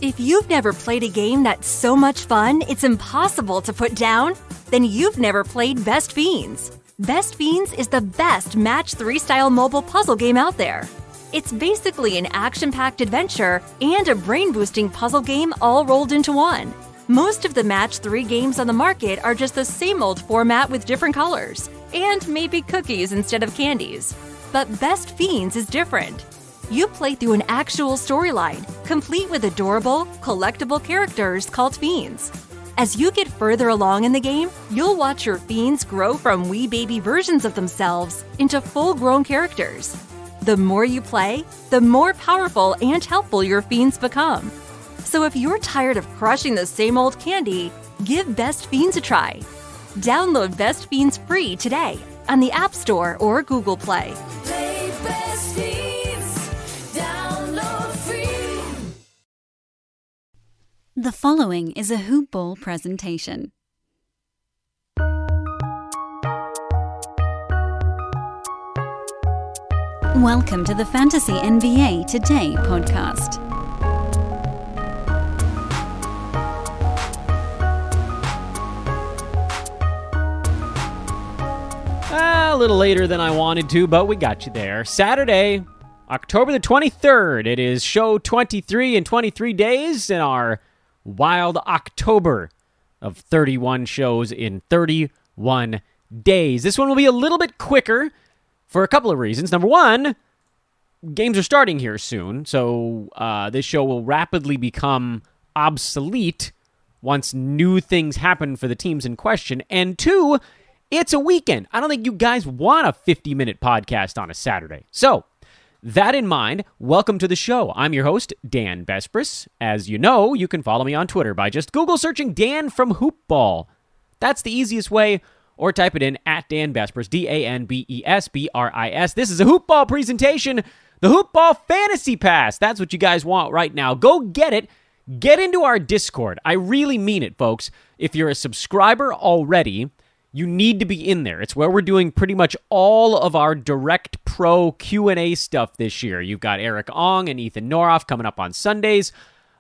If you've never played a game that's so much fun it's impossible to put down, then you've never played Best Fiends. Best Fiends is the best Match 3 style mobile puzzle game out there. It's basically an action-packed adventure and a brain-boosting puzzle game all rolled into one. Most of the Match 3 games on the market are just the same old format with different colors, and maybe cookies instead of candies. But Best Fiends is different. You play through an actual storyline, complete with adorable, collectible characters called Fiends. As you get further along in the game, you'll watch your Fiends grow from wee baby versions of themselves into full-grown characters. The more you play, the more powerful and helpful your Fiends become. So if you're tired of crushing the same old candy, give Best Fiends a try. Download Best Fiends free today on the App Store or Google Play. Play Best Fiends. Download free. The following is a Hoop Ball presentation. Welcome to the Fantasy NBA Today podcast. A little later than I wanted to, but we got you there. Saturday, October the 23rd. It is show 23 in 23 days in our wild October of 31 shows in 31 days. This one will be a little bit quicker for a couple of reasons. Number one, games are starting here soon, so this show will rapidly become obsolete once new things happen for the teams in question. And two, it's a weekend. I don't think you guys want a 50-minute podcast on a Saturday. So, that in mind, welcome to the show. I'm your host, Dan Bespris. As you know, you can follow me on Twitter by just Google searching Dan from Hoopball. That's the easiest way, or type it in at Dan Bespris, DANBESBRIS. This is a Hoopball presentation, the Hoopball Fantasy Pass. That's what you guys want right now. Go get it. Get into our Discord. I really mean it, folks. If you're a subscriber already, you need to be in there. It's where we're doing pretty much all of our Direct Pro Q&A stuff this year. You've got Eric Ong and Ethan Noroff coming up on Sundays.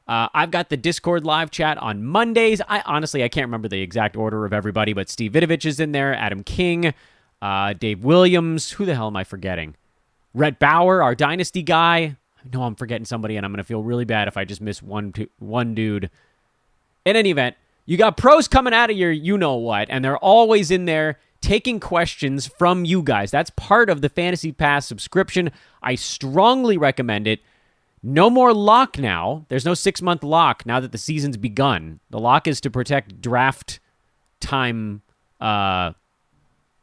I've got the Discord live chat on Mondays. I can't remember the exact order of everybody, but Steve Vidovich is in there, Adam King, Dave Williams. Who the hell am I forgetting? Rhett Bauer, our Dynasty guy. I know I'm forgetting somebody, and I'm going to feel really bad if I just miss one dude. In any event, you got pros coming out of your you-know-what, and they're always in there taking questions from you guys. That's part of the Fantasy Pass subscription. I strongly recommend it. No more lock now. There's no 6-month lock now that the season's begun. The lock is to protect draft time data.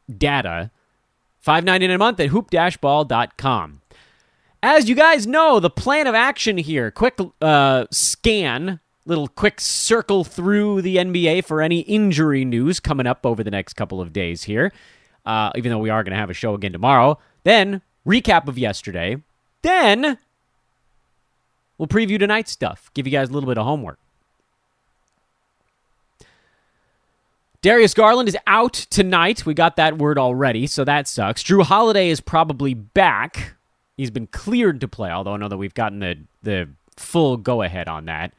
$5.99 a month at hoop-ball.com. As you guys know, the plan of action here, quick scan, little quick circle through the NBA for any injury news coming up over the next couple of days here, even though we are going to have a show again tomorrow. Then, recap of yesterday. Then, we'll preview tonight's stuff, give you guys a little bit of homework. Darius Garland is out tonight. We got that word already, so that sucks. Drew Holiday is probably back. He's been cleared to play, although I know that we've gotten the full go-ahead on that.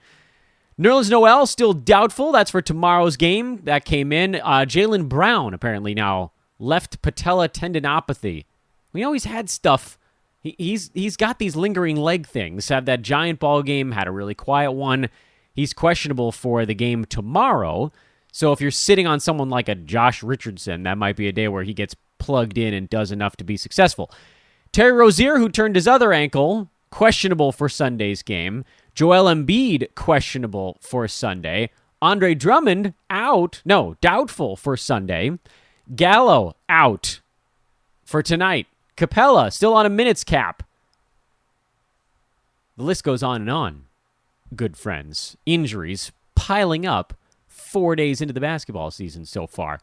Nerlens Noel, still doubtful. That's for tomorrow's game. That came in. Jaylen Brown, apparently now, left patella tendinopathy. We know he's had stuff. He's got these lingering leg things. Had that giant ball game, had a really quiet one. He's questionable for the game tomorrow. So if you're sitting on someone like a Josh Richardson, that might be a day where he gets plugged in and does enough to be successful. Terry Rozier, who turned his other ankle, questionable for Sunday's game. Joel Embiid, questionable for Sunday. Andre Drummond, doubtful for Sunday. Gallo, out for tonight. Capella, still on a minutes cap. The list goes on and on, good friends. Injuries piling up 4 days into the basketball season so far.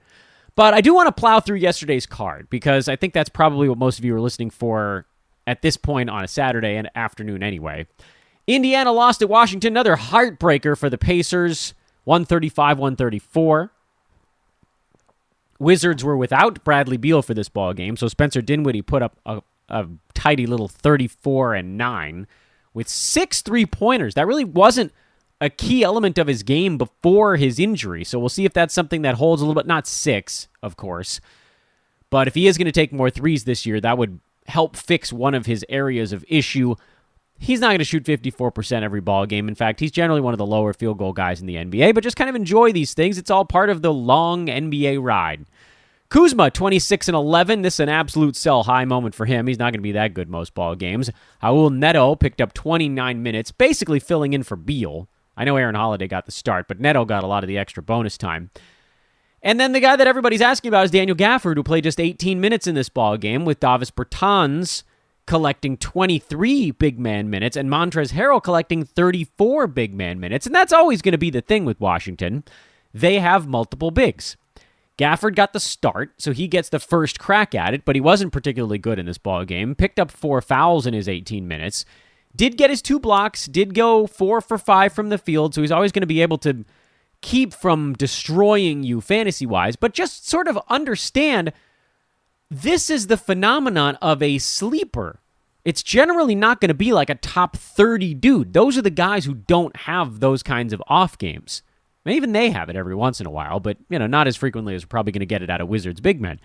But I do want to plow through yesterday's card, because I think that's probably what most of you are listening for at this point on a Saturday and afternoon anyway. Indiana lost at Washington, another heartbreaker for the Pacers, 135-134. Wizards were without Bradley Beal for this ball game, so Spencer Dinwiddie put up a tidy little 34-9 with 6 3-pointers. That really wasn't a key element of his game before his injury. So we'll see if that's something that holds a little bit. Not 6, of course. But if he is going to take more threes this year, that would help fix one of his areas of issue. He's not going to shoot 54% every ball game. In fact, he's generally one of the lower field goal guys in the NBA, but just kind of enjoy these things. It's all part of the long NBA ride. Kuzma, 26-11. This is an absolute sell-high moment for him. He's not going to be that good most ball games. Raul Neto picked up 29 minutes, basically filling in for Beal. I know Aaron Holiday got the start, but Neto got a lot of the extra bonus time. And then the guy that everybody's asking about is Daniel Gafford, who played just 18 minutes in this ball game, with Davis Bertans collecting 23 big man minutes and Montrezl Harrell collecting 34 big man minutes. And that's always going to be the thing with Washington. They have multiple bigs. Gafford got the start, so he gets the first crack at it, but he wasn't particularly good in this ball game. Picked up 4 fouls in his 18 minutes. Did get his 2 blocks, did go 4 for 5 from the field, so he's always going to be able to keep from destroying you fantasy-wise, but just sort of understand this is the phenomenon of a sleeper. It's generally not going to be like a top 30 dude. Those are the guys who don't have those kinds of off games. Even they have it every once in a while, but not as frequently as we're probably going to get it out of Wizards big men.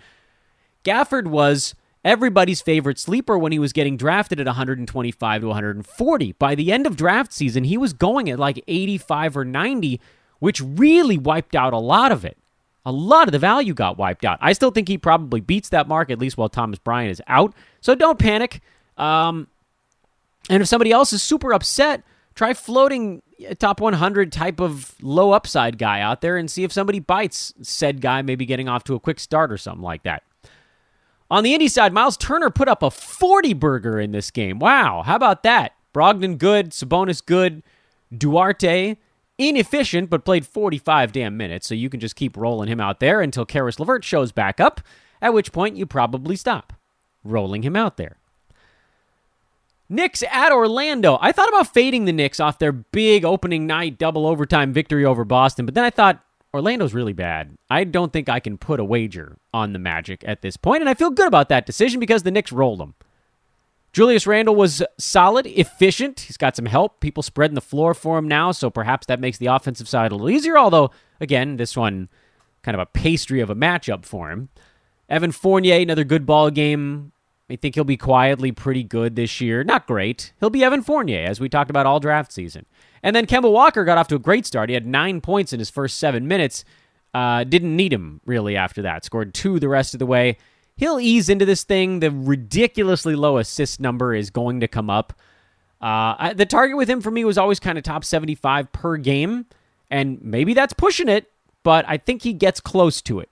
Gafford was everybody's favorite sleeper when he was getting drafted at 125 to 140. By the end of draft season, he was going at like 85 or 90, which really wiped out a lot of it. A lot of the value got wiped out. I still think he probably beats that mark, at least while Thomas Bryant is out. So don't panic. And if somebody else is super upset, try floating a top 100 type of low upside guy out there and see if somebody bites said guy maybe getting off to a quick start or something like that. On the Indy side, Miles Turner put up a 40-burger in this game. Wow, how about that? Brogdon good, Sabonis good, Duarte inefficient, but played 45 damn minutes, so you can just keep rolling him out there until Karis LeVert shows back up, at which point you probably stop rolling him out there. Knicks at Orlando. I thought about fading the Knicks off their big opening night double overtime victory over Boston, but then I thought Orlando's really bad. I don't think I can put a wager on the Magic at this point, and I feel good about that decision because the Knicks rolled them. Julius Randle was solid, efficient. He's got some help. People spreading the floor for him now, so perhaps that makes the offensive side a little easier, although, again, this one kind of a pastry of a matchup for him. Evan Fournier, another good ball game. I think he'll be quietly pretty good this year. Not great. He'll be Evan Fournier, as we talked about all draft season. And then Kemba Walker got off to a great start. He had 9 points in his first 7 minutes. Didn't need him, really, after that. Scored 2 the rest of the way. He'll ease into this thing. The ridiculously low assist number is going to come up. The target with him for me was always kind of top 75 per game, and maybe that's pushing it, but I think he gets close to it.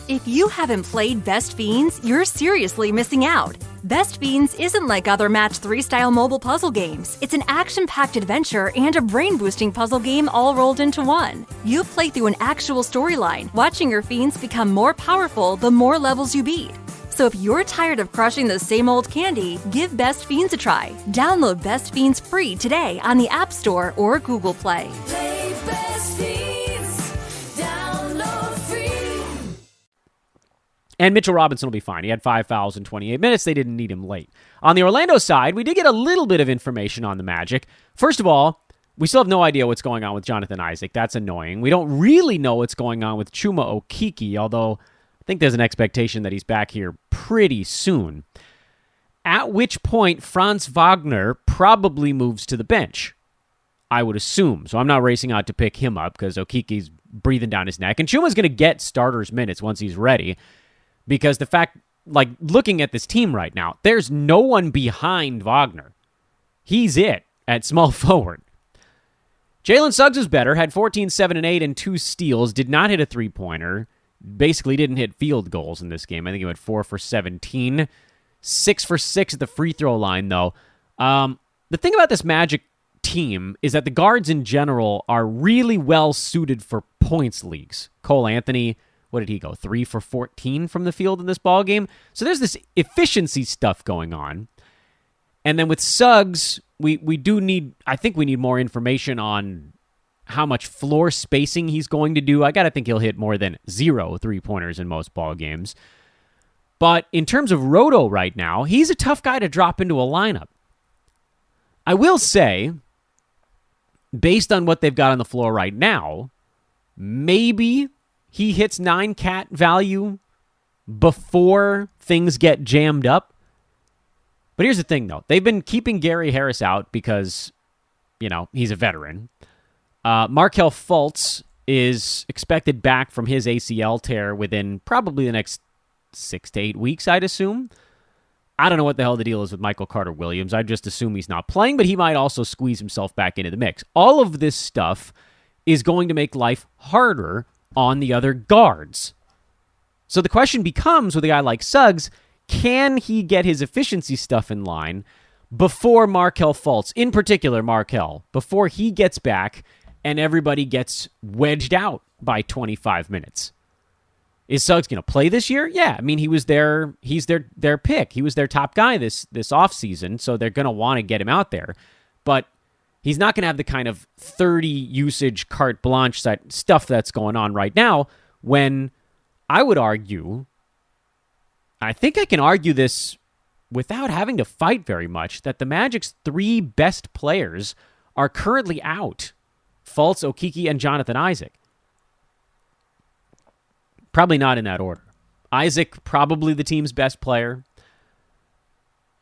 If you haven't played Best Fiends, you're seriously missing out. Best Fiends isn't like other Match 3 style mobile puzzle games. It's an action-packed adventure and a brain-boosting puzzle game all rolled into one. You play through an actual storyline, watching your fiends become more powerful the more levels you beat. So if you're tired of crushing the same old candy, give Best Fiends a try. Download Best Fiends free today on the App Store or Google Play. Play Best Fiends. Download free. And Mitchell Robinson will be fine. He had 5 fouls in 28 minutes. They didn't need him late. On the Orlando side, we did get a little bit of information on the Magic. First of all, we still have no idea what's going on with Jonathan Isaac. That's annoying. We don't really know what's going on with Chuma Okeke, although I think there's an expectation that he's back here pretty soon. At which point, Franz Wagner probably moves to the bench, I would assume. So I'm not racing out to pick him up because Okeke's breathing down his neck. And Chuma's going to get starters minutes once he's ready. Because the fact, looking at this team right now, there's no one behind Wagner. He's it at small forward. Jalen Suggs was better, had 14, 7, and 8, and 2 steals, did not hit a three-pointer, basically didn't hit field goals in this game. I think he went 4 for 17, 6 for 6 at the free throw line, though. The thing about this Magic team is that the guards in general are really well suited for points leagues. Cole Anthony, what did he go? 3 for 14 from the field in this ball game. So there's this efficiency stuff going on. And then with Suggs, we need more information on how much floor spacing he's going to do. I got to think he'll hit more than 0 3-pointers in most ball games. But in terms of Roto right now, he's a tough guy to drop into a lineup. I will say, based on what they've got on the floor right now, maybe he hits 9 cat value before things get jammed up. But here's the thing, though. They've been keeping Gary Harris out because, he's a veteran. Markelle Fultz is expected back from his ACL tear within probably the next 6 to 8 weeks, I'd assume. I don't know what the hell the deal is with Michael Carter-Williams. I just assume he's not playing, but he might also squeeze himself back into the mix. All of this stuff is going to make life harder on the other guards. So the question becomes with a guy like Suggs, can he get his efficiency stuff in line before Markelle Fultz, in particular Markelle, before he gets back and everybody gets wedged out by 25 minutes? Is Suggs going to play this year? Yeah, I mean, he's their pick. He was their top guy this offseason, so they're going to want to get him out there. But he's not going to have the kind of 30 usage carte blanche stuff that's going on right now when I would argue, I think I can argue this without having to fight very much, that the Magic's 3 best players are currently out. Fultz, Okeke, and Jonathan Isaac. Probably not in that order. Isaac, probably the team's best player.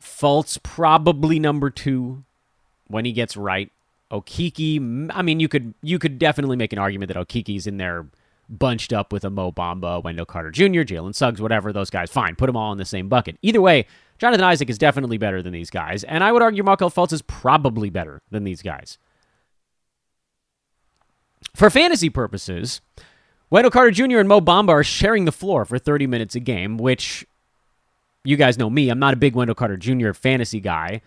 Fultz, probably number 2 when he gets right. Okeke, I mean, you could definitely make an argument that Okeke's in there bunched up with a Mo Bamba, Wendell Carter Jr., Jalen Suggs, whatever, those guys. Fine, put them all in the same bucket. Either way, Jonathan Isaac is definitely better than these guys, and I would argue Markelle Fultz is probably better than these guys. For fantasy purposes, Wendell Carter Jr. and Mo Bamba are sharing the floor for 30 minutes a game, which, you guys know me, I'm not a big Wendell Carter Jr. fantasy guy,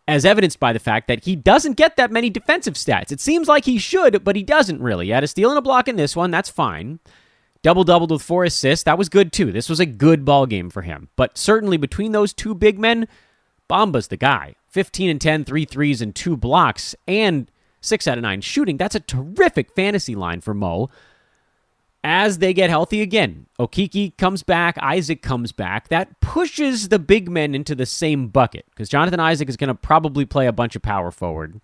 as evidenced by the fact that he doesn't get that many defensive stats. It seems like he should, but he doesn't really. He had a steal and a block in this one, that's fine. Double-doubled with 4 assists, that was good too. This was a good ball game for him. But certainly between those 2 big men, Bamba's the guy. 15 and 10, 3 threes and 2 blocks, and 6 out of 9 shooting. That's a terrific fantasy line for Mo. As they get healthy again, Okeke comes back, Isaac comes back. That pushes the big men into the same bucket because Jonathan Isaac is going to probably play a bunch of power forward.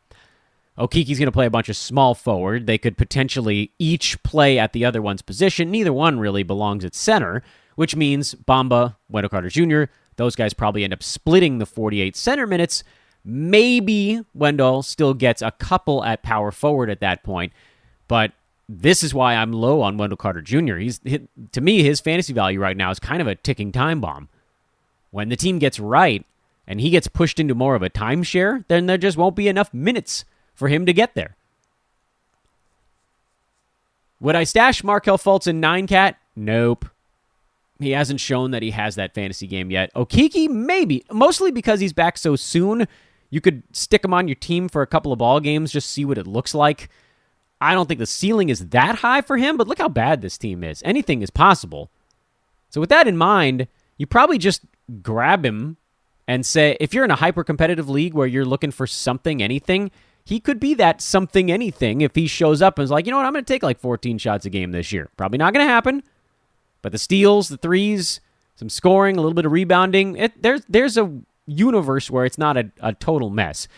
Okeke's going to play a bunch of small forward. They could potentially each play at the other one's position. Neither one really belongs at center, which means Bamba, Wendell Carter Jr., those guys probably end up splitting the 48 center minutes. Maybe Wendell still gets a couple at power forward at that point, but this is why I'm low on Wendell Carter Jr. To me, his fantasy value right now is kind of a ticking time bomb. When the team gets right and he gets pushed into more of a timeshare, then there just won't be enough minutes for him to get there. Would I stash Markelle Fultz in 9-cat? Nope. He hasn't shown that he has that fantasy game yet. Okeke, maybe. Mostly because he's back so soon. You could stick him on your team for a couple of ball games, just see what it looks like. I don't think the ceiling is that high for him, but look how bad this team is. Anything is possible. So with that in mind, you probably just grab him and say, if you're in a hyper-competitive league where you're looking for something, anything, he could be that something, anything if he shows up and is like, you know what, I'm going to take like 14 shots a game this year. Probably not going to happen, but the steals, the threes, some scoring, a little bit of rebounding, there's a universe where it's not a total mess.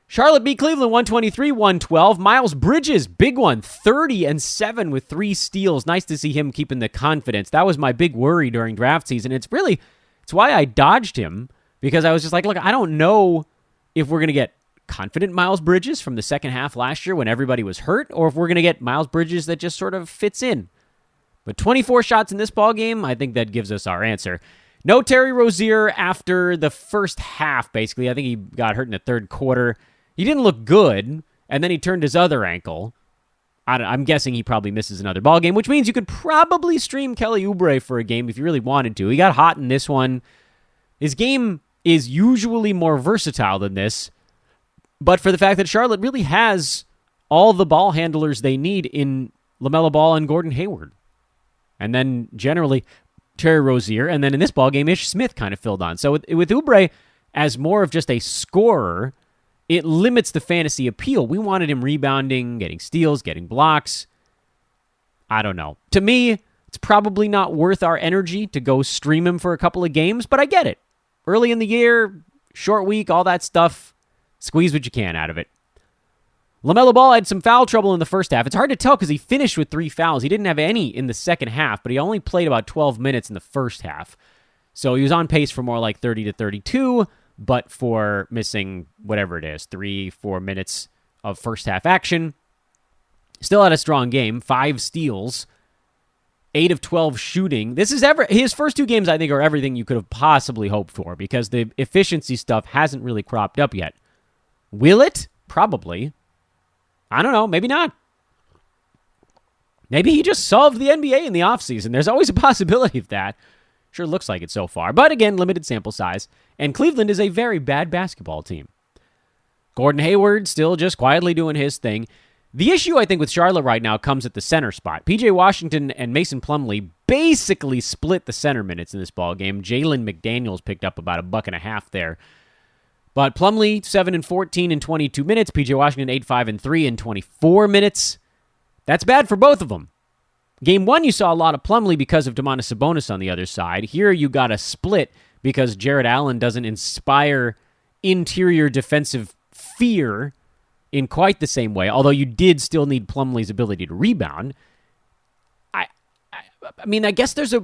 Charlotte beat Cleveland 123-112. Miles Bridges, big one, 30 and 7 with 3 steals. Nice to see him keeping the confidence. That was my big worry during draft season. It's why I dodged him, because I was just like, look, I don't know if we're going to get confident Miles Bridges from the second half last year when everybody was hurt, or if we're going to get Miles Bridges that just sort of fits in. But 24 shots in this ball game, I think that gives us our answer. No Terry Rozier after the first half, basically. I think he got hurt in the third quarter. He didn't look good, and then he turned his other ankle. I'm guessing he probably misses another ball game, which means you could probably stream Kelly Oubre for a game if you really wanted to. He got hot in this one. His game is usually more versatile than this, but for the fact that Charlotte really has all the ball handlers they need in LaMelo Ball and Gordon Hayward. And then generally Terry Rozier, and then in this ball game, Ish Smith kind of filled on. So with Oubre as more of just a scorer, it limits the fantasy appeal. We wanted him rebounding, getting steals, getting blocks. I don't know. To me, it's probably not worth our energy to go stream him for a couple of games, but I get it. Early in the year, short week, all that stuff, squeeze what you can out of it. LaMelo Ball had some foul trouble in the first half. It's hard to tell because he finished with 3 fouls. He didn't have any in the second half, but he only played about 12 minutes in the first half. So he was on pace for more like 30 to 32, but for missing whatever it is, 3-4 minutes of first half action. Still had a strong game, 5 steals, 8 of 12 shooting. This is his first 2 games, I think, are everything you could have possibly hoped for because the efficiency stuff hasn't really cropped up yet. Will it? Probably. I don't know. Maybe not. Maybe he just solved the NBA in the offseason. There's always a possibility of that. Sure looks like it so far. But again, limited sample size. And Cleveland is a very bad basketball team. Gordon Hayward still just quietly doing his thing. The issue, I think, with Charlotte right now comes at the center spot. P.J. Washington and Mason Plumlee basically split the center minutes in this ballgame. Jalen McDaniels picked up about $1.50 there. But Plumlee, 7-14 in 22 minutes. P.J. Washington, 8-5-3 in 24 minutes. That's bad for both of them. Game 1, you saw a lot of Plumlee because of Domantas Sabonis on the other side. Here, you got a split because Jarrett Allen doesn't inspire interior defensive fear in quite the same way, although you did still need Plumlee's ability to rebound. I mean, I guess there's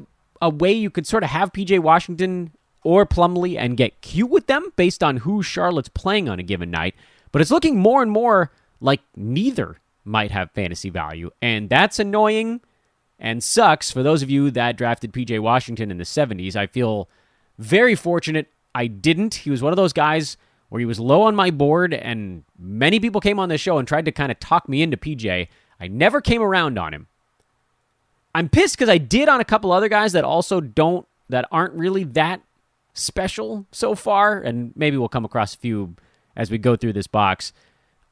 a way you could sort of have P.J. Washington or Plumlee and get cute with them based on who Charlotte's playing on a given night. But it's looking more and more like neither might have fantasy value. And that's annoying and sucks for those of you that drafted P.J. Washington in the 70s. I feel very fortunate I didn't. He was one of those guys where he was low on my board, and many people came on this show and tried to kind of talk me into PJ. I never came around on him. I'm pissed because I did on a couple other guys that aren't really that special so far, and maybe we'll come across a few as we go through this box.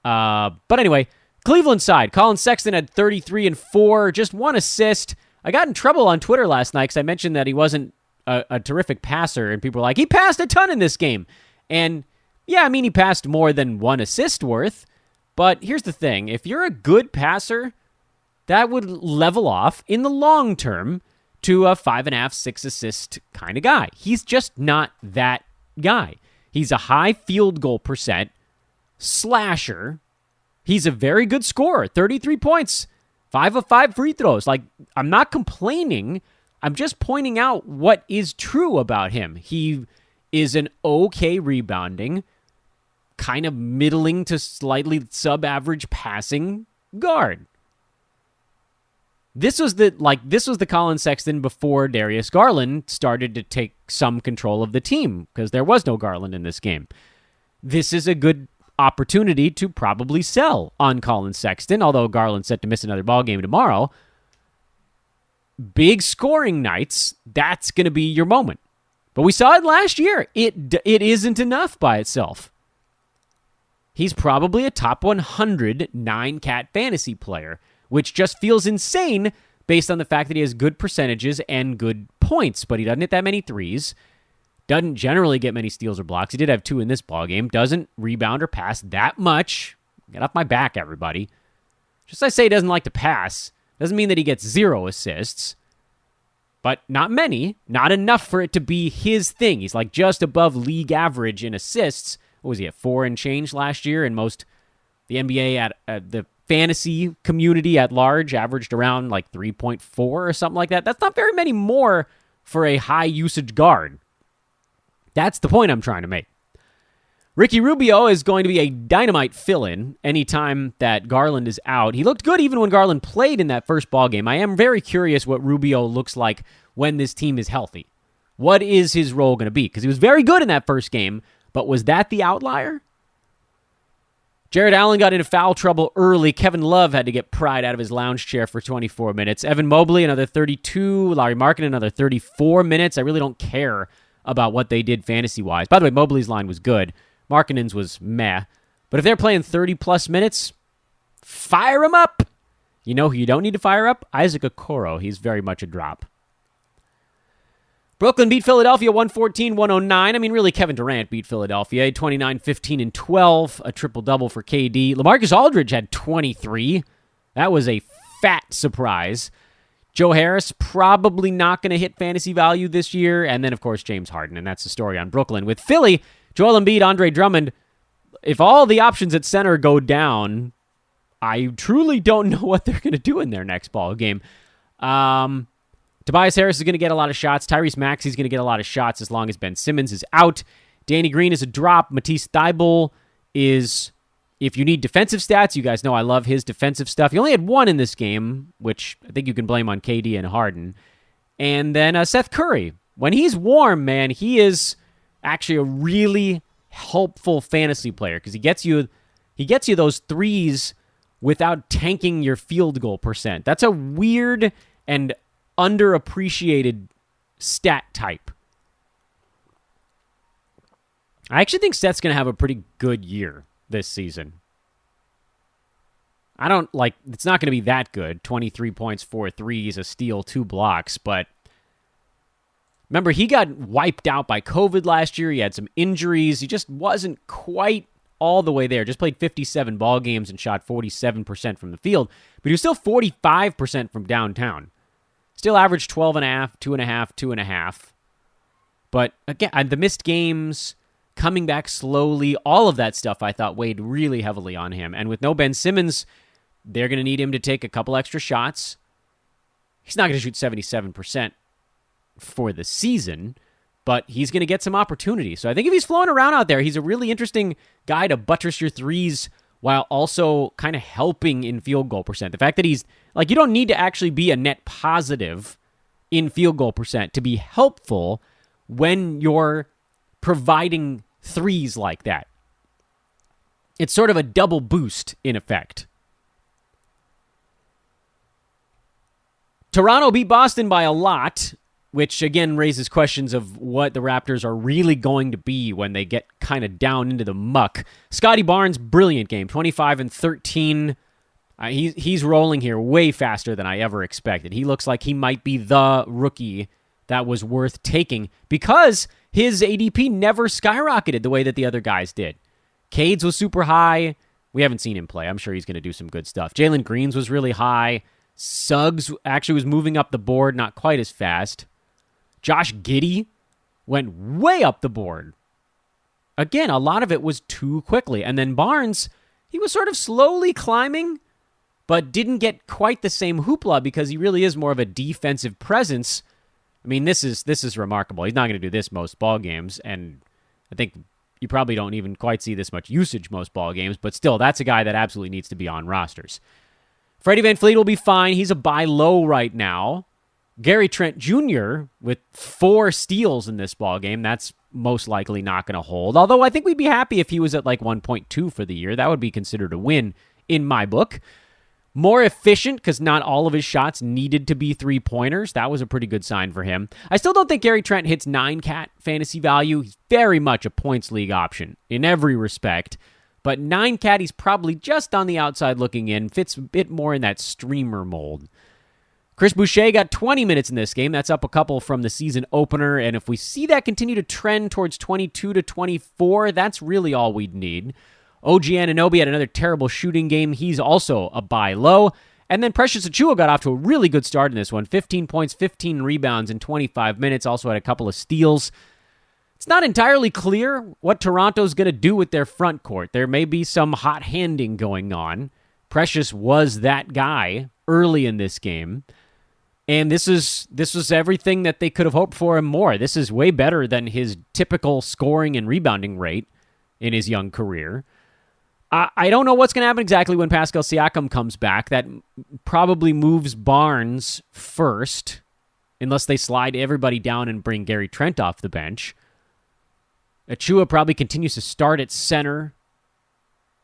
But anyway, Cleveland side, Colin Sexton had 33 and 4, just 1 assist. I got in trouble on Twitter last night because I mentioned that he wasn't a terrific passer, and people were like, he passed a ton in this game. And yeah, I mean, he passed more than 1 assist worth, but here's the thing. If you're a good passer, that would level off in the long term to a 5.5, 6 assist kind of guy. He's just not that guy. He's a high field goal percent slasher. He's a very good scorer, 33 points, 5 of 5 free throws. Like, I'm not complaining. I'm just pointing out what is true about him. He is an okay rebounding, kind of middling to slightly sub-average passing guard. This was the Colin Sexton before Darius Garland started to take some control of the team because there was no Garland in this game. This is a good opportunity to probably sell on Colin Sexton, although Garland's set to miss another ball game tomorrow. Big scoring nights, that's going to be your moment. But we saw it last year. It isn't enough by itself. He's probably a top 100 9-cat fantasy player, which just feels insane based on the fact that he has good percentages and good points, but he doesn't hit that many threes, doesn't generally get many steals or blocks. He did have 2 in this ballgame, doesn't rebound or pass that much. Get off my back, everybody. Just as I say he doesn't like to pass, doesn't mean that he gets 0 assists, but not many, not enough for it to be his thing. He's like just above league average in assists. What was he at, 4 and change last year? And most, the NBA at the fantasy community at large averaged around like 3.4 or something like that. That's not very many more for a high usage guard. That's the point I'm trying to make. Ricky Rubio is going to be a dynamite fill-in anytime that Garland is out. He looked good even when Garland played in that first ball game. I am very curious what Rubio looks like when this team is healthy. What is his role going to be? Because he was very good in that first game, but was that the outlier? Jarrett Allen got into foul trouble early. Kevin Love had to get pried out of his lounge chair for 24 minutes. Evan Mobley, another 32. Larry Markin, another 34 minutes. I really don't care about what they did fantasy-wise. By the way, Mobley's line was good. Markkinen's was meh. But if they're playing 30-plus minutes, fire him up. You know who you don't need to fire up? Isaac Okoro. He's very much a drop. Brooklyn beat Philadelphia 114-109. I mean, really, Kevin Durant beat Philadelphia. 29, 15, and 12. A triple-double for KD. LaMarcus Aldridge had 23. That was a fat surprise. Joe Harris probably not going to hit fantasy value this year. And then, of course, James Harden. And that's the story on Brooklyn. With Philly, Joel Embiid, Andre Drummond, if all the options at center go down, I truly don't know what they're going to do in their next ball game. Tobias Harris is going to get a lot of shots. Tyrese Maxey's going to get a lot of shots as long as Ben Simmons is out. Danny Green is a drop. Matisse Thybulle is, if you need defensive stats, you guys know I love his defensive stuff. He only had one in this game, which I think you can blame on KD and Harden. And then Seth Curry. When he's warm, man, he is actually a really helpful fantasy player because he gets you those threes without tanking your field goal percent. That's a weird and underappreciated stat type. I actually think Seth's going to have a pretty good year this season. It's not going to be that good. 23 points, 4 threes, a steal, 2 blocks, but remember, he got wiped out by COVID last year. He had some injuries. He just wasn't quite all the way there. Just played 57 ball games and shot 47% from the field, but he was still 45% from downtown. Still averaged 12.5, 2.5, 2.5. But again, the missed games, coming back slowly, all of that stuff I thought weighed really heavily on him. And with no Ben Simmons, they're going to need him to take a couple extra shots. He's not going to shoot 77% for the season, but he's going to get some opportunity. So I think if he's flowing around out there, he's a really interesting guy to buttress your threes while also kind of helping in field goal percent. The fact that he's, you don't need to actually be a net positive in field goal percent to be helpful when you're providing threes like that. It's sort of a double boost in effect. Toronto beat Boston by a lot, which again raises questions of what the Raptors are really going to be when they get kind of down into the muck. Scotty Barnes, brilliant game, 25 and 13. He's rolling here way faster than I ever expected. He looks like he might be the rookie that was worth taking because his ADP never skyrocketed the way that the other guys did. Cades was super high. We haven't seen him play. I'm sure he's going to do some good stuff. Jalen Green's was really high. Suggs actually was moving up the board, not quite as fast. Josh Giddey went way up the board. Again, a lot of it was too quickly. And then Barnes, he was sort of slowly climbing, but didn't get quite the same hoopla because he really is more of a defensive presence. I mean, this is remarkable. He's not going to do this most ball games, and I think you probably don't even quite see this much usage most ball games, but still, that's a guy that absolutely needs to be on rosters. Freddie VanVleet will be fine. He's a buy low right now. Gary Trent Jr. with 4 steals in this ball game. That's most likely not going to hold. Although I think we'd be happy if he was at 1.2 for the year. That would be considered a win in my book. More efficient because not all of his shots needed to be 3-pointers. That was a pretty good sign for him. I still don't think Gary Trent hits 9-cat fantasy value. He's very much a points league option in every respect. But 9-cat, he's probably just on the outside looking in. Fits a bit more in that streamer mold. Chris Boucher got 20 minutes in this game. That's up a couple from the season opener. And if we see that continue to trend towards 22 to 24, that's really all we'd need. OG Anunoby had another terrible shooting game. He's also a buy low. And then Precious Achiuwa got off to a really good start in this one. 15 points, 15 rebounds in 25 minutes. Also had a couple of steals. It's not entirely clear what Toronto's going to do with their front court. There may be some hot handing going on. Precious was that guy early in this game. And this was everything that they could have hoped for and more. This is way better than his typical scoring and rebounding rate in his young career. I don't know what's going to happen exactly when Pascal Siakam comes back. That probably moves Barnes first, unless they slide everybody down and bring Gary Trent off the bench. Achiuwa probably continues to start at center.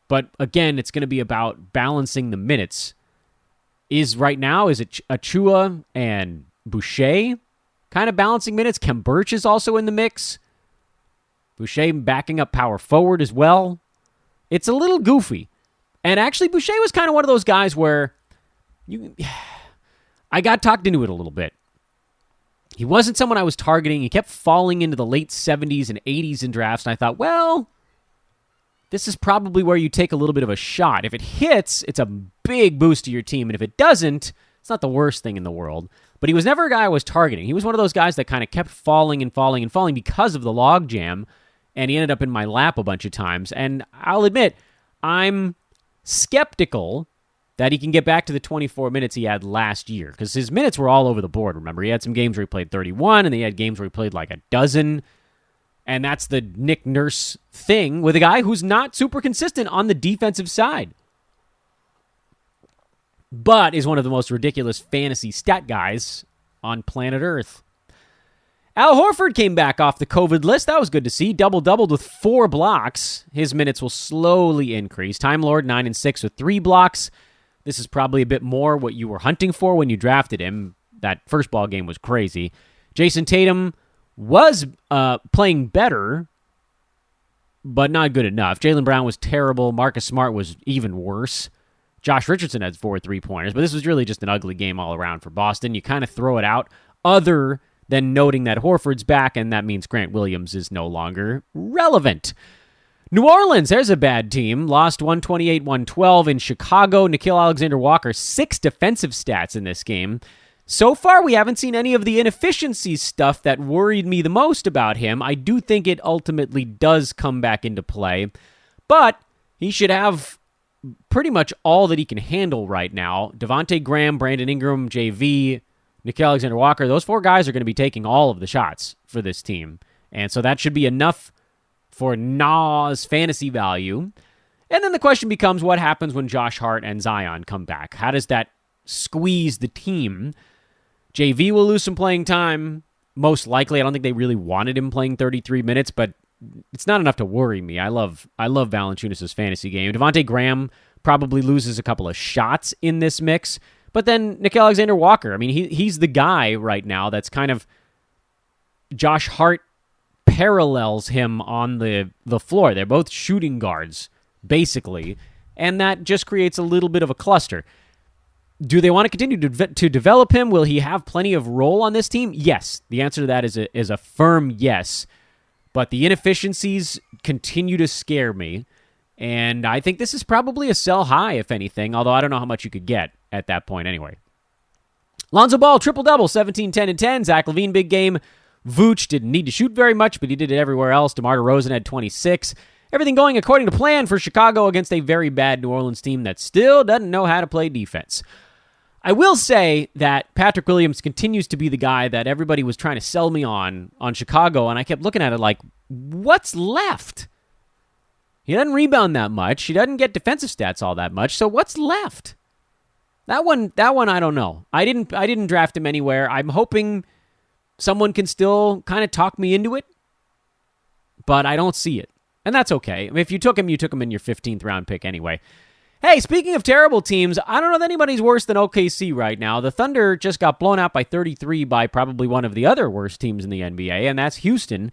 But again, it's going to be about balancing the minutes. Is it Achiuwa and Boucher kind of balancing minutes? Khem Birch is also in the mix. Boucher backing up power forward as well. It's a little goofy. And actually, Boucher was kind of one of those guys where I got talked into it a little bit. He wasn't someone I was targeting. He kept falling into the late 70s and 80s in drafts, and I thought, well, this is probably where you take a little bit of a shot. If it hits, it's a big boost to your team, and if it doesn't, it's not the worst thing in the world. But he was never a guy I was targeting. He was one of those guys that kind of kept falling and falling and falling because of the logjam, and he ended up in my lap a bunch of times. And I'll admit, I'm skeptical that he can get back to the 24 minutes he had last year, because his minutes were all over the board, remember? He had some games where he played 31, and he had games where he played like a dozen, and that's the Nick Nurse thing with a guy who's not super consistent on the defensive side, but is one of the most ridiculous fantasy stat guys on planet Earth. Al Horford came back off the COVID list. That was good to see. Doubled with 4 blocks. His minutes will slowly increase. Time Lord, 9 and 6 with 3 blocks. This is probably a bit more what you were hunting for when you drafted him. That first ball game was crazy. Jason Tatum was playing better, but not good enough. Jaylen Brown was terrible. Marcus Smart was even worse. Josh Richardson had 4 3-pointers, but this was really just an ugly game all around for Boston. You kind of throw it out, other than noting that Horford's back, and that means Grant Williams is no longer relevant. New Orleans, there's a bad team. Lost 128-112 in Chicago. Nickeil Alexander-Walker, 6 defensive stats in this game. So far, we haven't seen any of the inefficiency stuff that worried me the most about him. I do think it ultimately does come back into play, but he should have pretty much all that he can handle right now. Devontae Graham, Brandon Ingram, JV, Nickeil Alexander-Walker, those 4 guys are going to be taking all of the shots for this team. And so that should be enough for Nas fantasy value. And then the question becomes, what happens when Josh Hart and Zion come back? How does that squeeze the team? JV will lose some playing time, most likely. I don't think they really wanted him playing 33 minutes, but it's not enough to worry me. I love Valanciunas' fantasy game. Devontae Graham probably loses a couple of shots in this mix, but then Nickeil Alexander-Walker, I mean, he's the guy right now that's kind of Josh Hart parallels him on the floor. They're both shooting guards, basically, and that just creates a little bit of a cluster. Do they want to continue to develop him? Will he have plenty of role on this team? Yes. The answer to that is a firm yes. But the inefficiencies continue to scare me, and I think this is probably a sell high, if anything, although I don't know how much you could get at that point anyway. Lonzo Ball, triple-double, 17, 10, and 10. Zach LaVine, big game. Vooch didn't need to shoot very much, but he did it everywhere else. DeMar DeRozan had 26. Everything going according to plan for Chicago against a very bad New Orleans team that still doesn't know how to play defense. I will say that Patrick Williams continues to be the guy that everybody was trying to sell me on Chicago, and I kept looking at it like, what's left? He doesn't rebound that much. He doesn't get defensive stats all that much, so what's left? That one I don't know. I didn't draft him anywhere. I'm hoping someone can still kind of talk me into it, but I don't see it. And that's okay. I mean, if you took him in your 15th round pick anyway. Hey, speaking of terrible teams, I don't know that anybody's worse than OKC right now. The Thunder just got blown out by 33 by probably one of the other worst teams in the NBA, and that's Houston.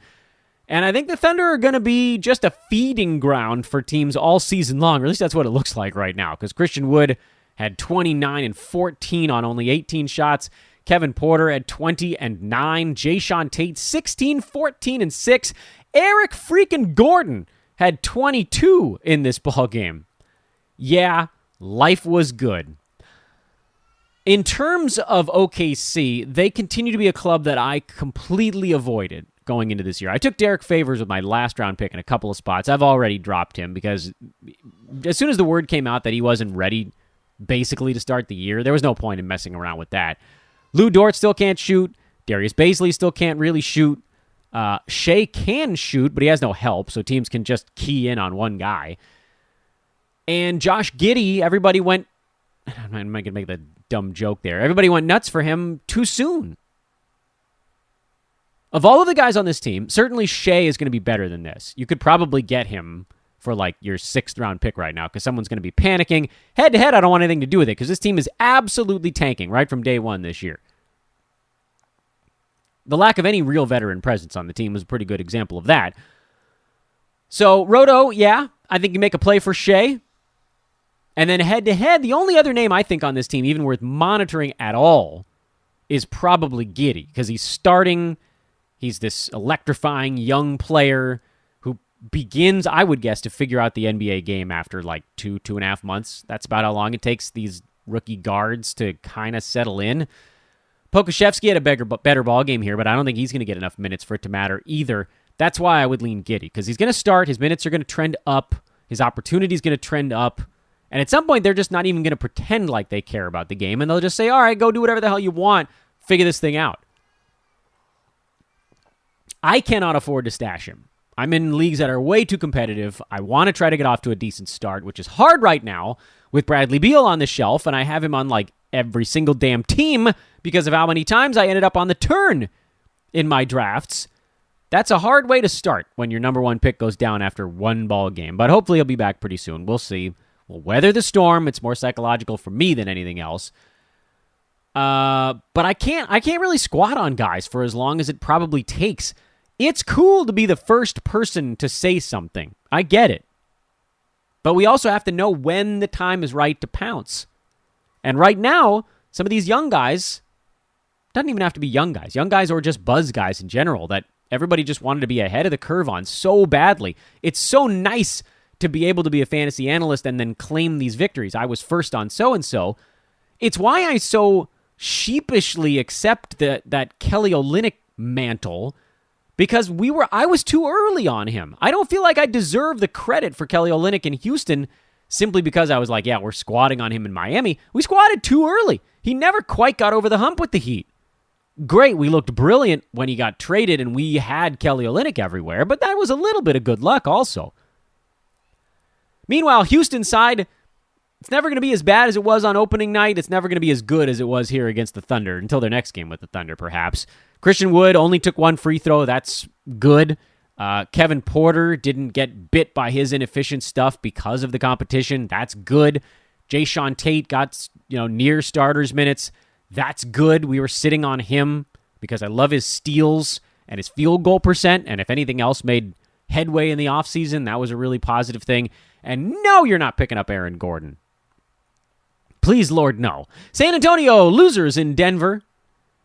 And I think the Thunder are going to be just a feeding ground for teams all season long, or at least that's what it looks like right now, because Christian Wood had 29 and 14 on only 18 shots. Kevin Porter had 20 and 9. Jayshawn Tate, 16, 14, and 6. Eric freaking Gordon had 22 in this ball game. Yeah, life was good. In terms of OKC, they continue to be a club that I completely avoided going into this year. I took Derek Favors with my last round pick in a couple of spots. I've already dropped him because as soon as the word came out that he wasn't ready basically to start the year, there was no point in messing around with that. Lou Dort still can't shoot. Darius Bazley still can't really shoot. Shea can shoot, but he has no help, so teams can just key in on one guy. And Josh Giddey, everybody went... I'm not going to make the dumb joke there. Everybody went nuts for him too soon. Of all of the guys on this team, certainly Shea is going to be better than this. You could probably get him for like your 6th round pick right now because someone's going to be panicking. Head to head, I don't want anything to do with it because this team is absolutely tanking right from day one this year. The lack of any real veteran presence on the team was a pretty good example of that. So, Roto, yeah, I think you make a play for Shea. And then head-to-head, the only other name I think on this team, even worth monitoring at all, is probably Giddey, because he's starting. He's this electrifying young player who begins, I would guess, to figure out the NBA game after like 2.5 months. That's about how long it takes these rookie guards to kind of settle in. Pokusevski had a better ball game here, but I don't think he's going to get enough minutes for it to matter either. That's why I would lean Giddey, because he's going to start. His minutes are going to trend up. His opportunity is going to trend up. And at some point, they're just not even going to pretend like they care about the game, and they'll just say, all right, go do whatever the hell you want. Figure this thing out. I cannot afford to stash him. I'm in leagues that are way too competitive. I want to try to get off to a decent start, which is hard right now with Bradley Beal on the shelf, and I have him on like every single damn team because of how many times I ended up on the turn in my drafts. That's a hard way to start when your number one pick goes down after one ball game, but hopefully he'll be back pretty soon. We'll see. We'll weather the storm. It's more psychological for me than anything else. But I can't really squat on guys for as long as it probably takes. It's cool to be the first person to say something. I get it. But we also have to know when the time is right to pounce. And right now, some of these young guys, doesn't even have to be young guys or just buzz guys in general that everybody just wanted to be ahead of the curve on so badly. It's so nice to be able to be a fantasy analyst and then claim these victories. I was first on so-and-so. It's why I so sheepishly accept that Kelly Olynyk mantle, because I was too early on him. I don't feel like I deserve the credit for Kelly Olynyk in Houston simply because I was like, yeah, we're squatting on him in Miami. We squatted too early. He never quite got over the hump with the Heat. Great, we looked brilliant when he got traded and we had Kelly Olynyk everywhere, but that was a little bit of good luck also. Meanwhile, Houston side, it's never going to be as bad as it was on opening night. It's never going to be as good as it was here against the Thunder until their next game with the Thunder, perhaps. Christian Wood only took one free throw. That's good. Kevin Porter didn't get bit by his inefficient stuff because of the competition. That's good. Jayshawn Tate got near starters minutes. That's good. We were sitting on him because I love his steals and his field goal percent. And if anything else made headway in the offseason, that was a really positive thing. And no, you're not picking up Aaron Gordon. Please, Lord, no. San Antonio losers in Denver.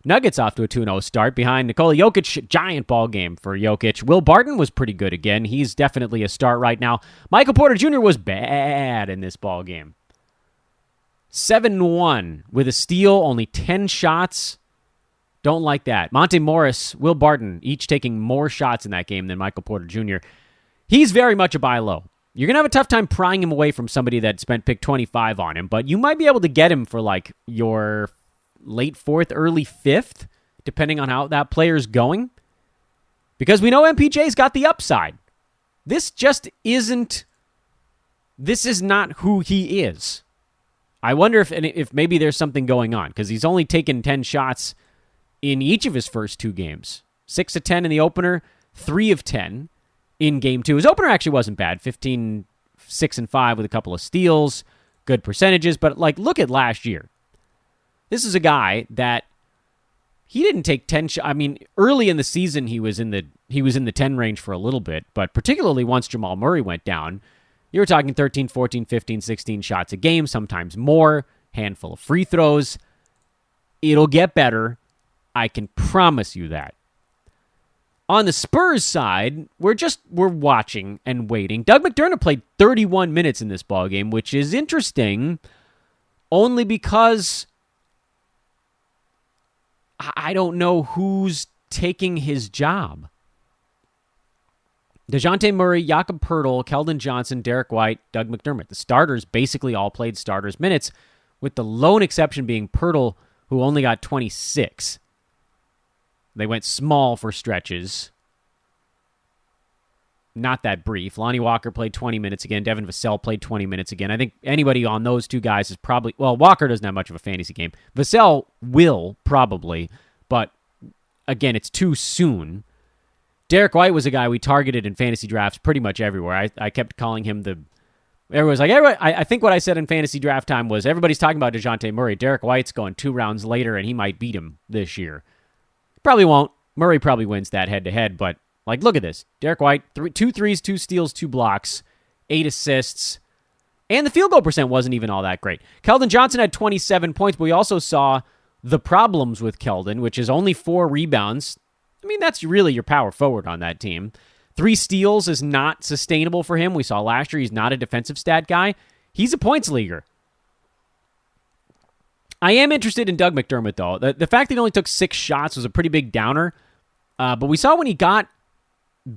Nuggets off to a 2-0 start behind Nikola Jokic. Giant ball game for Jokic. Will Barton was pretty good again. He's definitely a start right now. Michael Porter Jr. was bad in this ball game. 7-1 with a steal, only 10 shots. Don't like that. Monte Morris, Will Barton, each taking more shots in that game than Michael Porter Jr. He's very much a buy low. You're going to have a tough time prying him away from somebody that spent pick 25 on him, but you might be able to get him for like your late fourth, early fifth, depending on how that player's going. Because we know MPJ's got the upside. This is not who he is. I wonder if maybe there's something going on, because he's only taken 10 shots in each of his first two games. 6 of 10 in the opener, 3 of 10 in game 2. His opener actually wasn't bad. 15, 6, and 5 with a couple of steals, good percentages, but look at last year. This is a guy that he didn't take 10 shots. I mean, early in the season he was in the 10 range for a little bit, but particularly once Jamal Murray went down, you were talking 13, 14, 15, 16 shots a game, sometimes more, handful of free throws. It'll get better. I can promise you that. On the Spurs side, we're watching and waiting. Doug McDermott played 31 minutes in this ballgame, which is interesting only because I don't know who's taking his job. DeJounte Murray, Jakob Poeltl, Keldon Johnson, Derek White, Doug McDermott. The starters basically all played starters minutes, with the lone exception being Poeltl, who only got 26. They went small for stretches. Not that brief. Lonnie Walker played 20 minutes again. Devin Vassell played 20 minutes again. I think anybody on those two guys is probably... Well, Walker doesn't have much of a fantasy game. Vassell will, probably, but again, it's too soon. Derek White was a guy we targeted in fantasy drafts pretty much everywhere. I kept calling him the... Everyone's like, I think what I said in fantasy draft time was everybody's talking about DeJounte Murray. Derek White's going 2 rounds later, and he might beat him this year. Probably won't. Murray probably wins that head-to-head, but look at this. Derek White, 2 threes, 2 steals, 2 blocks, 8 assists, and the field goal percent wasn't even all that great. Keldon Johnson had 27 points, but we also saw the problems with Keldon, which is only 4 rebounds. I mean, that's really your power forward on that team. 3 steals is not sustainable for him. We saw last year he's not a defensive stat guy. He's a points leaguer. I am interested in Doug McDermott, though. The fact that he only took 6 shots was a pretty big downer. But we saw when he got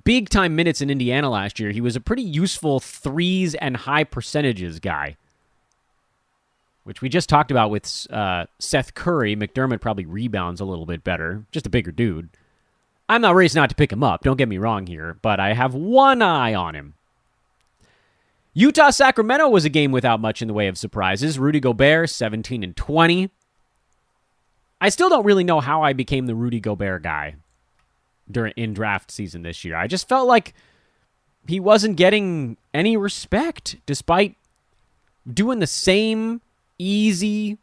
big-time minutes in Indiana last year, he was a pretty useful threes and high percentages guy. which we just talked about with Seth Curry. McDermott probably rebounds a little bit better, just a bigger dude. I'm not racing not to pick him up, don't get me wrong here, but I have one eye on him. Utah-Sacramento was a game without much in the way of surprises. Rudy Gobert, 17 and 20. I still don't really know how I became the Rudy Gobert guy in draft season this year. I just felt like he wasn't getting any respect, despite doing the same easy,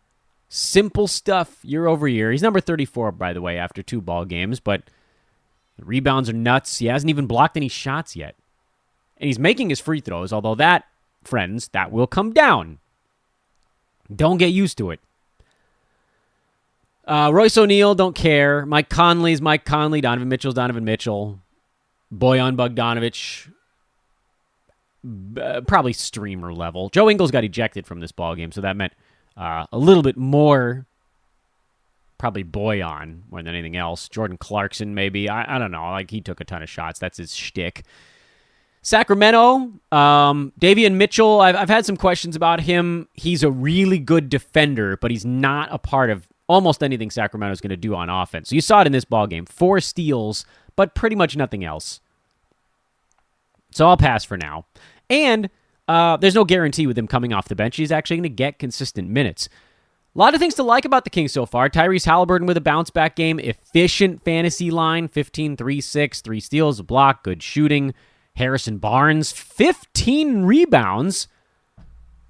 simple stuff year over year. He's number 34, by the way, after 2 ball games, but the rebounds are nuts. He hasn't even blocked any shots yet. And he's making his free throws, although that, friends, that will come down. Don't get used to it. Royce O'Neal, don't care. Mike Conley's Mike Conley. Donovan Mitchell's Donovan Mitchell. Bojan Bogdanovic, probably streamer level. Joe Ingles got ejected from this ballgame, so that meant a little bit more, probably Bojan more than anything else. Jordan Clarkson, maybe. I don't know. Like, he took a ton of shots. That's his shtick. Sacramento, Davion Mitchell, I've had some questions about him. He's a really good defender, but he's not a part of almost anything Sacramento's going to do on offense. So you saw it in this ballgame. 4 steals, but pretty much nothing else. So I'll pass for now. And there's no guarantee with him coming off the bench. He's actually going to get consistent minutes. A lot of things to like about the Kings so far. Tyrese Halliburton with a bounce-back game. Efficient fantasy line. 15, 3, 6, 3 steals, a block, good shooting. Harrison Barnes, 15 rebounds.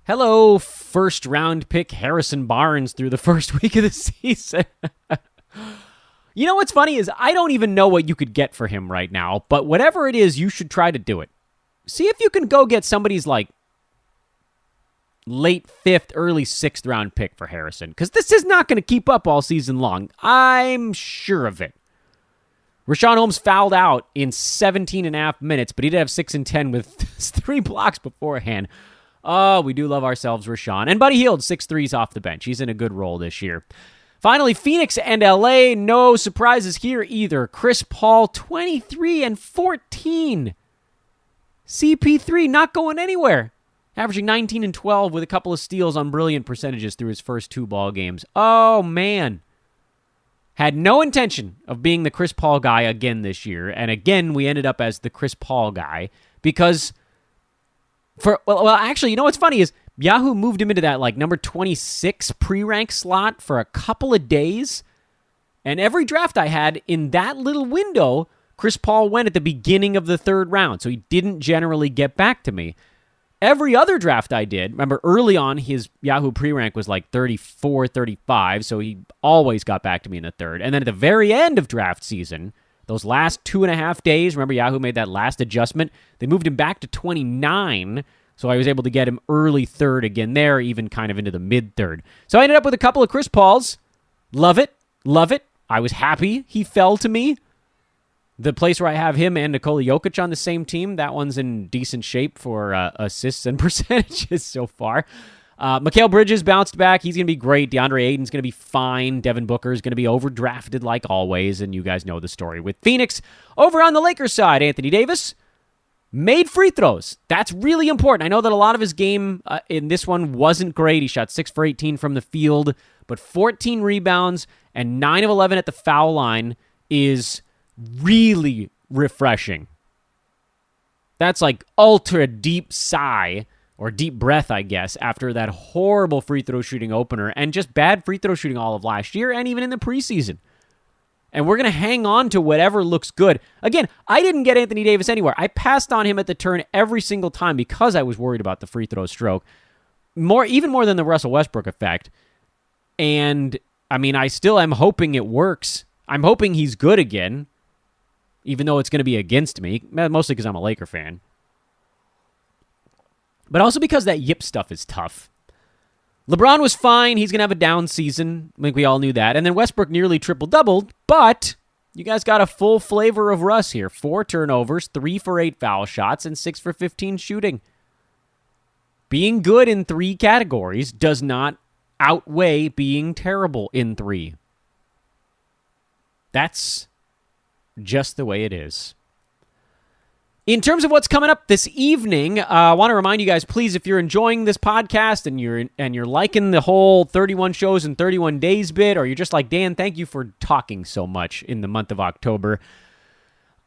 Hello, first-round pick Harrison Barnes through the first week of the season. You know what's funny is I don't even know what you could get for him right now, but whatever it is, you should try to do it. See if you can go get somebody's like late 5th, early 6th round pick for Harrison, because this is not going to keep up all season long. I'm sure of it. Rashawn Holmes fouled out in 17 and a half minutes, but he did have 6 and 10 with 3 blocks beforehand. Oh, we do love ourselves, Rashawn. And Buddy Hield, 6 threes off the bench. He's in a good role this year. Finally, Phoenix and LA. No surprises here either. Chris Paul, 23 and 14. CP3 not going anywhere. Averaging 19 and 12 with a couple of steals on brilliant percentages through his first 2 ball games. Oh, man. Had no intention of being the Chris Paul guy again this year. And again, we ended up as the Chris Paul guy because actually, you know what's funny is Yahoo moved him into that like number 26 pre-rank slot for a couple of days. And every draft I had in that little window, Chris Paul went at the beginning of the 3rd round. So he didn't generally get back to me. Every other draft I did, remember early on, his Yahoo pre-rank was like 34, 35, so he always got back to me in the 3rd. And then at the very end of draft season, those last 2.5 days, remember Yahoo made that last adjustment? They moved him back to 29, so I was able to get him early 3rd again there, even kind of into the mid-3rd. So I ended up with a couple of Chris Pauls. Love it. Love it. I was happy he fell to me. The place where I have him and Nikola Jokic on the same team, that one's in decent shape for assists and percentages so far. Mikal Bridges bounced back. He's going to be great. DeAndre Ayton's going to be fine. Devin Booker is going to be overdrafted like always, and you guys know the story with Phoenix. Over on the Lakers side, Anthony Davis made free throws. That's really important. I know that a lot of his game in this one wasn't great. He shot 6 for 18 from the field, but 14 rebounds and 9 of 11 at the foul line is really refreshing. That's like ultra deep sigh or deep breath, I guess, after that horrible free throw shooting opener and just bad free throw shooting all of last year and even in the preseason. And we're going to hang on to whatever looks good. Again, I didn't get Anthony Davis anywhere. I passed on him at the turn every single time because I was worried about the free throw stroke. Even more than the Russell Westbrook effect. And, I mean, I still am hoping it works. I'm hoping he's good again, even though it's going to be against me, mostly because I'm a Laker fan. But also because that yip stuff is tough. LeBron was fine. He's going to have a down season. I think we all knew that. And then Westbrook nearly triple-doubled, but you guys got a full flavor of Russ here. 4 turnovers, 3 for 8 foul shots, and 6 for 15 shooting. Being good in 3 categories does not outweigh being terrible in 3. That's just the way it is. In terms of what's coming up this evening, I want to remind you guys, please, if you're enjoying this podcast and you're liking the whole 31 shows in 31 days bit, or you're just like, Dan, thank you for talking so much in the month of October.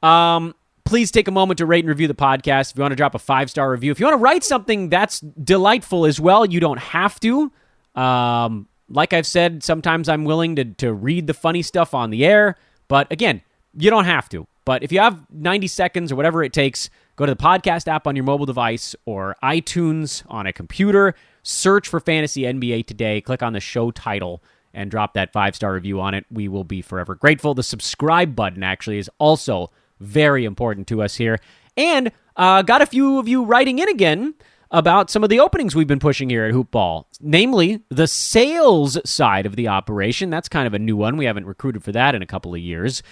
Please take a moment to rate and review the podcast. If you want to drop a 5-star review, if you want to write something that's delightful as well, you don't have to. Like I've said, sometimes I'm willing to read the funny stuff on the air, but again, you don't have to. But if you have 90 seconds or whatever it takes, go to the podcast app on your mobile device or iTunes on a computer, search for Fantasy NBA Today, click on the show title, and drop that 5-star review on it. We will be forever grateful. The subscribe button actually is also very important to us here. And got a few of you writing in again about some of the openings we've been pushing here at Hoop Ball, namely the sales side of the operation. That's kind of a new one. We haven't recruited for that in a couple of years.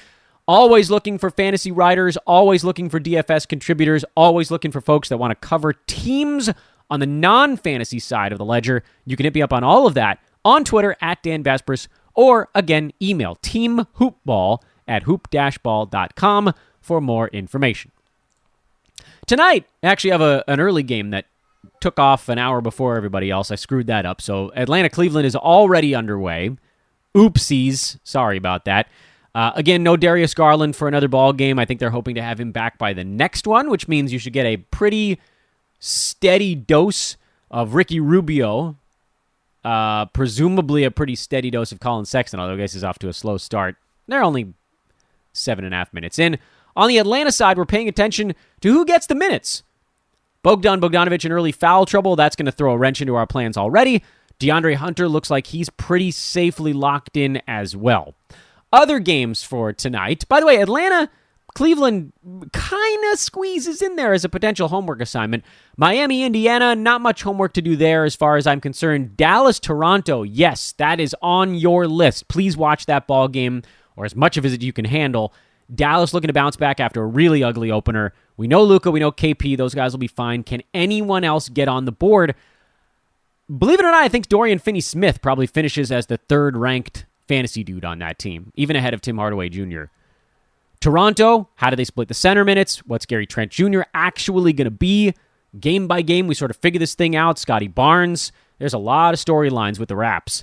Always looking for fantasy writers, always looking for DFS contributors, always looking for folks that want to cover teams on the non-fantasy side of the ledger. You can hit me up on all of that on Twitter at Dan Vespers, or again, email teamhoopball@hoop-ball.com for more information. Tonight, I actually have an early game that took off an hour before everybody else. I screwed that up. So Atlanta-Cleveland is already underway. Oopsies. Sorry about that. Again, no Darius Garland for another ball game. I think they're hoping to have him back by the next one, which means you should get a pretty steady dose of Ricky Rubio, presumably a pretty steady dose of Colin Sexton, although I guess he's off to a slow start. They're only 7.5 minutes in. On the Atlanta side, we're paying attention to who gets the minutes. Bogdanovic in early foul trouble. That's going to throw a wrench into our plans already. DeAndre Hunter looks like he's pretty safely locked in as well. Other games for tonight. By the way, Atlanta, Cleveland kind of squeezes in there as a potential homework assignment. Miami, Indiana, not much homework to do there as far as I'm concerned. Dallas, Toronto, yes, that is on your list. Please watch that ball game, or as much of it as you can handle. Dallas looking to bounce back after a really ugly opener. We know Luka, we know KP. Those guys will be fine. Can anyone else get on the board? Believe it or not, I think Dorian Finney-Smith probably finishes as the third-ranked fantasy dude on that team, even ahead of Tim Hardaway Jr. Toronto, how do they split the center minutes? What's Gary Trent Jr. actually going to be? Game by game, we sort of figure this thing out. Scotty Barnes. There's a lot of storylines with the Raps.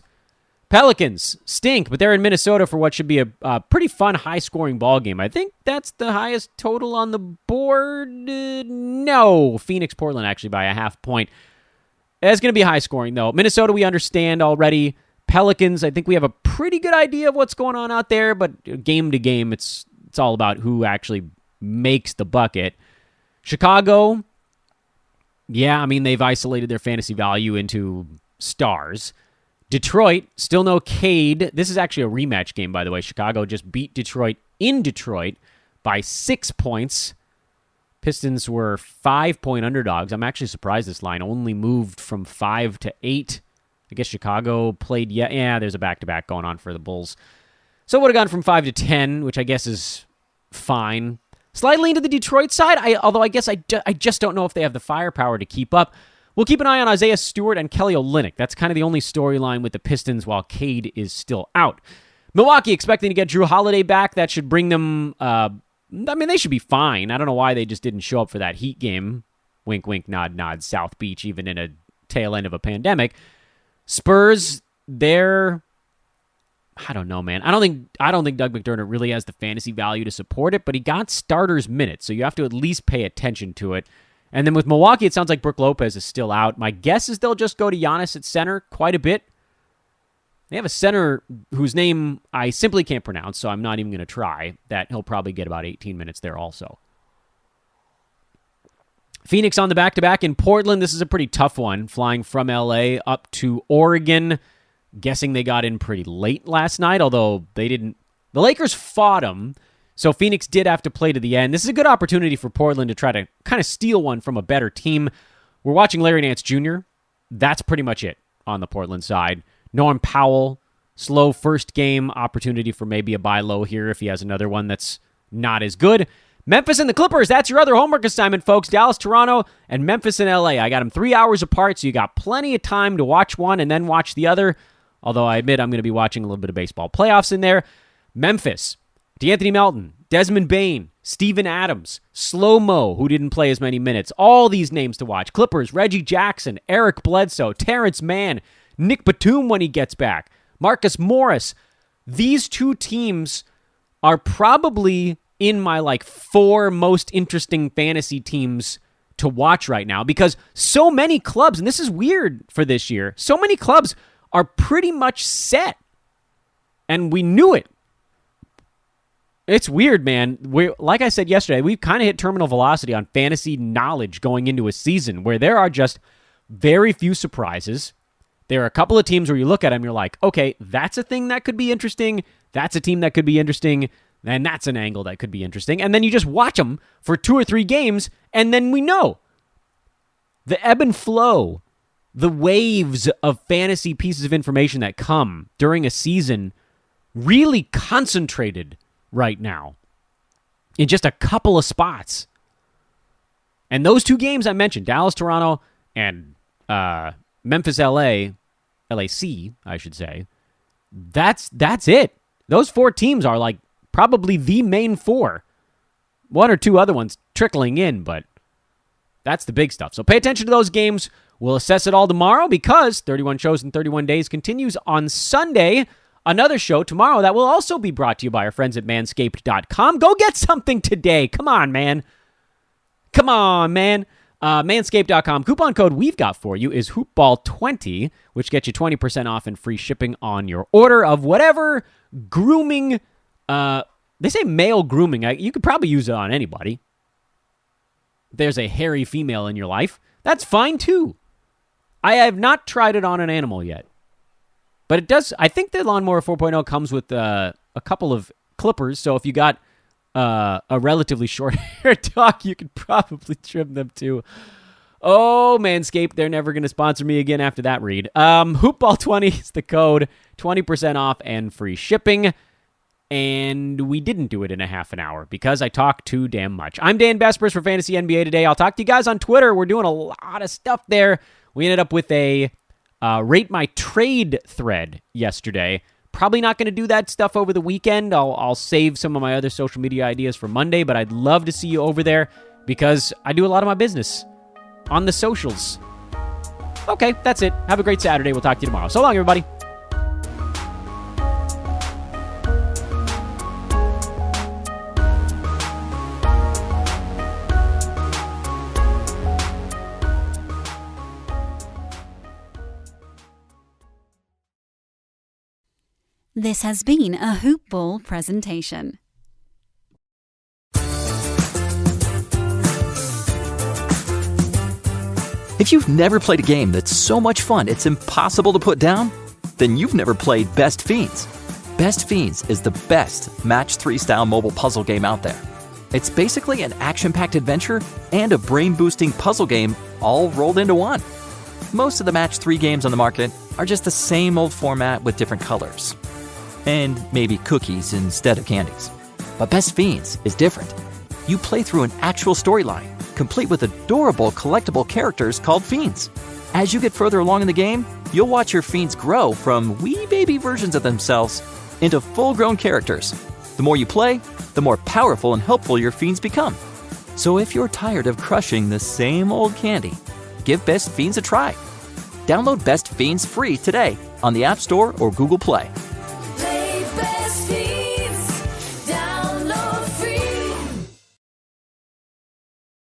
Pelicans stink, but they're in Minnesota for what should be a pretty fun, high-scoring ball game. I think that's the highest total on the board. No, Phoenix-Portland actually by a half point. It's going to be high-scoring, though. Minnesota, we understand already. Pelicans, I think we have a pretty good idea of what's going on out there, but game to game, it's all about who actually makes the bucket. Chicago, yeah, I mean, they've isolated their fantasy value into stars. Detroit, still no Cade. This is actually a rematch game, by the way. Chicago just beat Detroit in Detroit by 6 points. Pistons were 5-point underdogs. I'm actually surprised this line only moved from 5 to 8. I guess Chicago played, yeah, there's a back-to-back going on for the Bulls. So it would have gone from 5 to 10, which I guess is fine. Slightly into the Detroit side, although I guess I just don't know if they have the firepower to keep up. We'll keep an eye on Isaiah Stewart and Kelly Olynyk. That's kind of the only storyline with the Pistons while Cade is still out. Milwaukee expecting to get Drew Holiday back. That should bring them, they should be fine. I don't know why they just didn't show up for that Heat game. Wink, wink, nod, nod, South Beach, even in a tail end of a pandemic. Spurs, I don't know, man. I don't think Doug McDermott really has the fantasy value to support it, but he got starters minutes, so you have to at least pay attention to it. And then with Milwaukee, it sounds like Brook Lopez is still out. My guess is they'll just go to Giannis at center quite a bit. They have a center whose name I simply can't pronounce, so I'm not even going to try. That he'll probably get about 18 minutes there also. Phoenix on the back-to-back in Portland. This is a pretty tough one, flying from L.A. up to Oregon. Guessing they got in pretty late last night, although they didn't. The Lakers fought them, so Phoenix did have to play to the end. This is a good opportunity for Portland to try to kind of steal one from a better team. We're watching Larry Nance Jr. That's pretty much it on the Portland side. Norm Powell, slow first game, opportunity for maybe a buy low here if he has another one that's not as good. Memphis and the Clippers, that's your other homework assignment, folks. Dallas, Toronto, and Memphis and LA. I got them 3 hours apart, so you got plenty of time to watch one and then watch the other. Although I admit I'm going to be watching a little bit of baseball playoffs in there. Memphis, DeAnthony Melton, Desmond Bane, Steven Adams, Slow-Mo, who didn't play as many minutes. All these names to watch. Clippers, Reggie Jackson, Eric Bledsoe, Terrence Mann, Nick Batum when he gets back, Marcus Morris. These two teams are probably in my 4 most interesting fantasy teams to watch right now, because so many clubs, and this is weird for this year, so many clubs are pretty much set. And we knew it. It's weird, man. Like I said yesterday, we've kind of hit terminal velocity on fantasy knowledge going into a season where there are just very few surprises. There are a couple of teams where you look at them, you're like, okay, that's a thing that could be interesting. That's a team that could be interesting. And that's an angle that could be interesting. And then you just watch them for 2 or 3 games, and then we know. The ebb and flow, the waves of fantasy pieces of information that come during a season really concentrated right now in just a couple of spots. And those 2 games I mentioned, Dallas, Toronto, and Memphis, LAC, I should say, that's it. Those 4 teams are probably the main 4. 1 or 2 other ones trickling in, but that's the big stuff. So pay attention to those games. We'll assess it all tomorrow, because 31 shows in 31 days continues on Sunday. Another show tomorrow that will also be brought to you by our friends at Manscaped.com. Go get something today. Come on, man. Manscaped.com. Coupon code we've got for you is hoopball20, which gets you 20% off and free shipping on your order of whatever grooming. They say male grooming. You could probably use it on anybody. If there's a hairy female in your life, that's fine too. I have not tried it on an animal yet. But it does. I think the Lawnmower 4.0 comes with a couple of clippers, so if you got a relatively short-haired dog, you could probably trim them too. Oh, Manscaped, they're never going to sponsor me again after that read. Hoopball20 is the code, 20% off and free shipping. And we didn't do it in a half an hour because I talk too damn much. I'm Dan Vespers for Fantasy NBA Today. I'll talk to you guys on Twitter. We're doing a lot of stuff there. We ended up with a rate my trade thread yesterday. Probably not going to do that stuff over the weekend. I'll save some of my other social media ideas for Monday, but I'd love to see you over there because I do a lot of my business on the socials. Okay, that's it. Have a great Saturday. We'll talk to you tomorrow. So long, everybody. This has been a Hoop Ball presentation. If you've never played a game that's so much fun it's impossible to put down, then you've never played Best Fiends. Best Fiends is the best Match 3 style mobile puzzle game out there. It's basically an action-packed adventure and a brain-boosting puzzle game all rolled into one. Most of the Match 3 games on the market are just the same old format with different colors. And maybe cookies instead of candies. But Best Fiends is different. You play through an actual storyline, complete with adorable collectible characters called Fiends. As you get further along in the game, you'll watch your Fiends grow from wee baby versions of themselves into full-grown characters. The more you play, the more powerful and helpful your Fiends become. So if you're tired of crushing the same old candy, give Best Fiends a try. Download Best Fiends free today on the App Store or Google Play.